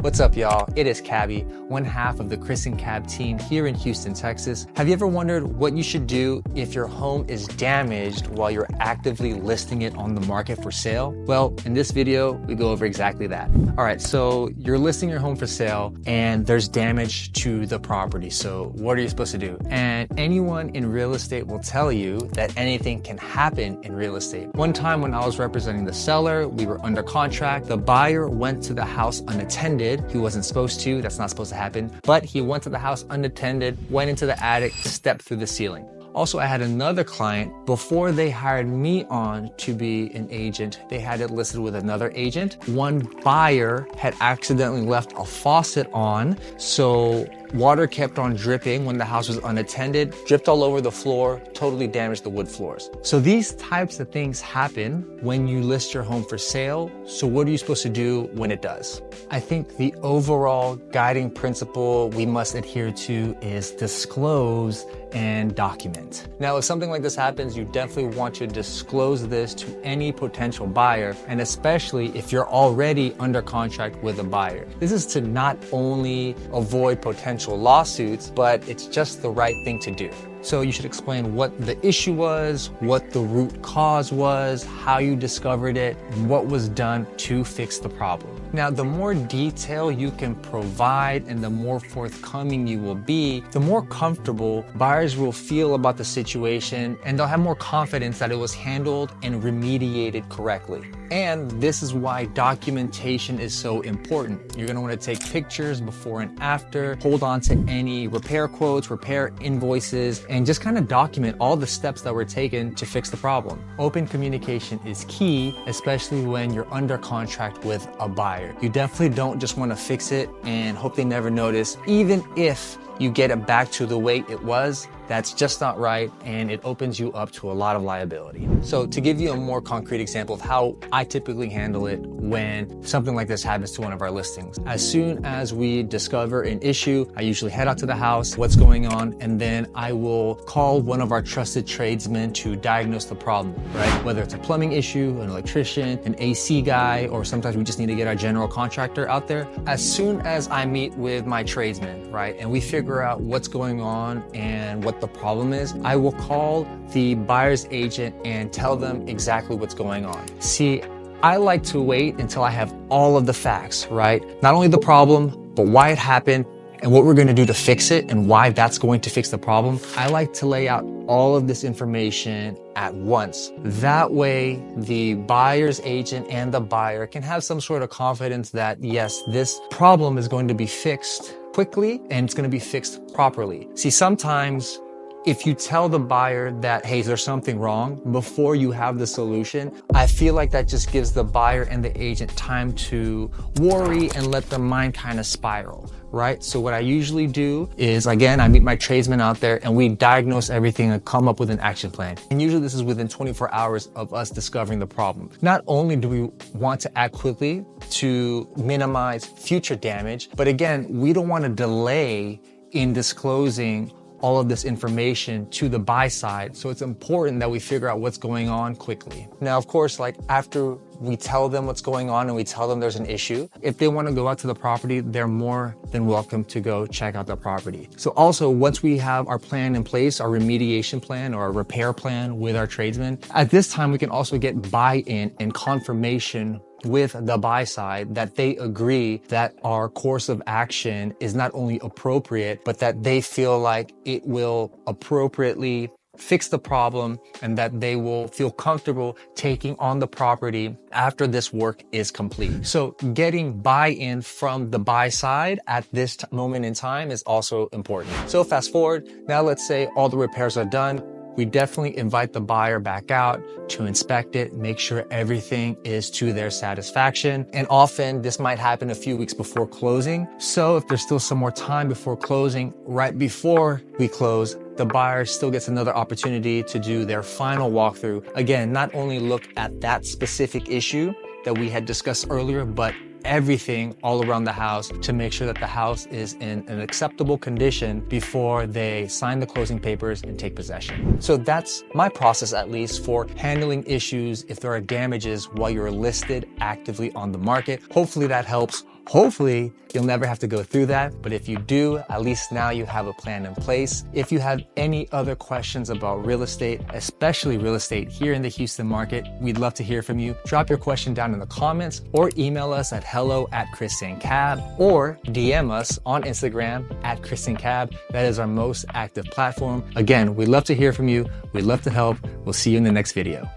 What's up, y'all? It is Cabby, one half of the Chris and Cab team here in Houston, Texas. Have you ever wondered what you should do if your home is damaged while you're actively listing it on the market for sale? Well, in this video, we go over exactly that. All right, so you're listing your home for sale and there's damage to the property. So what are you supposed to do? And anyone in real estate will tell you that anything can happen in real estate. One time when I was representing the seller, we were under contract. The buyer went to the house unattended. He wasn't supposed to, that's not supposed to happen, but he went to the house unattended, went into the attic, stepped through the ceiling. Also, I had another client, before they hired me on to be an agent, they had it listed with another agent. One buyer had accidentally left a faucet on, so water kept on dripping when the house was unattended, dripped all over the floor, totally damaged the wood floors. So these types of things happen when you list your home for sale. So what are you supposed to do when it does? I think the overall guiding principle we must adhere to is disclose and document. Now, if something like this happens, you definitely want to disclose this to any potential buyer, and especially if you're already under contract with a buyer. This is to not only avoid potential lawsuits, but it's just the right thing to do. So you should explain what the issue was, what the root cause was, how you discovered it, what was done to fix the problem. Now, the more detail you can provide and the more forthcoming you will be, the more comfortable buyers will feel about the situation, and they'll have more confidence that it was handled and remediated correctly. And this is why documentation is so important. You're gonna wanna take pictures before and after, hold on to any repair quotes, repair invoices, and just kind of document all the steps that were taken to fix the problem. Open communication is key, especially when you're under contract with a buyer. You definitely don't just wanna fix it and hope they never notice, even if you get it back to the way it was. That's just not right, and it opens you up to a lot of liability. So to give you a more concrete example of how I typically handle it when something like this happens to one of our listings. As soon as we discover an issue, I usually head out to the house, what's going on, and then I will call one of our trusted tradesmen to diagnose the problem, right? Whether it's a plumbing issue, an electrician, an AC guy, or sometimes we just need to get our general contractor out there. As soon as I meet with my tradesman, right, and we figure out what's going on and what the problem is, I will call the buyer's agent and tell them exactly what's going on. See, I like to wait until I have all of the facts, right? Not only the problem, but why it happened and what we're gonna do to fix it and why that's going to fix the problem. I like to lay out all of this information at once. That way, the buyer's agent and the buyer can have some sort of confidence that yes, this problem is going to be fixed quickly and it's gonna be fixed properly. See, sometimes if you tell the buyer that, hey, there's something wrong before you have the solution, I feel like that just gives the buyer and the agent time to worry and let their mind kind of spiral, right? So what I usually do is, again, I meet my tradesmen out there and we diagnose everything and come up with an action plan. And usually this is within 24 hours of us discovering the problem. Not only do we want to act quickly to minimize future damage, but again, we don't want to delay in disclosing all of this information to the buy side. So it's important that we figure out what's going on quickly. Now, of course, like after we tell them what's going on and we tell them there's an issue, if they want to go out to the property, they're more than welcome to go check out the property. So also, once we have our plan in place, our remediation plan or our repair plan with our tradesmen, at this time, we can also get buy-in and confirmation with the buy side that they agree that our course of action is not only appropriate, but that they feel like it will appropriately fix the problem and that they will feel comfortable taking on the property after this work is complete. So getting buy-in from the buy side at this moment in time is also important. So fast forward, now let's say all the repairs are done. We definitely invite the buyer back out to inspect it, make sure everything is to their satisfaction. And often this might happen a few weeks before closing. So if there's still some more time before closing, right before we close, the buyer still gets another opportunity to do their final walkthrough. Again, not only look at that specific issue that we had discussed earlier, but everything all around the house to make sure that the house is in an acceptable condition before they sign the closing papers and take possession. So that's my process, at least, for handling issues if there are damages while you're listed actively on the market. Hopefully that helps. Hopefully, you'll never have to go through that, but if you do, at least now you have a plan in place. If you have any other questions about real estate, especially real estate here in the Houston market, we'd love to hear from you. Drop your question down in the comments or email us at hello@ChristianCab or DM us on Instagram at ChristianCab. That is our most active platform. Again, we'd love to hear from you. We'd love to help. We'll see you in the next video.